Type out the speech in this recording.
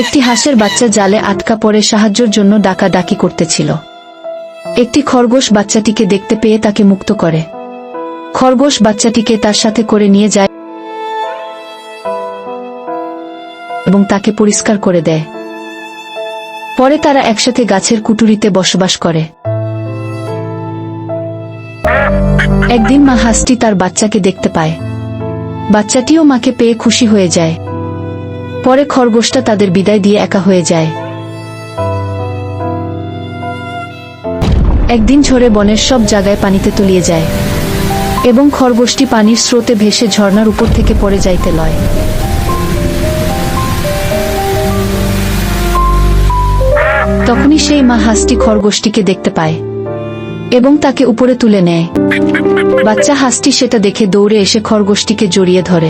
একটি হাঁসের বাচ্চা জালে আটকা পড়ে সাহায্যের জন্য ডাকাডাকি করতেছিল। একটি খরগোশ বাচ্চাটিকে দেখতে পেয়ে তাকে মুক্ত করে। খরগোশ বাচ্চাটিকে তার সাথে করে নিয়ে যায় এবং তাকে পরিষ্কার করে দেয়। পরে তারা একসাথে গাছের কুটুরিতে বসবাস করে। একদিন মা হাঁসটি তার বাচ্চাকে দেখতে পায়। বাচ্চাটিও মাকে পেয়ে খুশি হয়ে যায়। পরে খরগোশটা তাদের বিদায় দিয়ে একা হয়ে যায়। একদিন ঝড়ে বনের সব জায়গায় পানিতে তলিয়ে যায় এবং খরগোশটি পানির স্রোতে ভেসে ঝর্ণার উপর থেকে পড়ে যাইতে লয়। তখনই সেই মা হাঁসটি খরগোশটিকে দেখতে পায় এবং তাকে উপরে তুলে নেয়। বাচ্চা হাঁসটি সেটা দেখে দৌড়ে এসে খরগোশটিকে জড়িয়ে ধরে।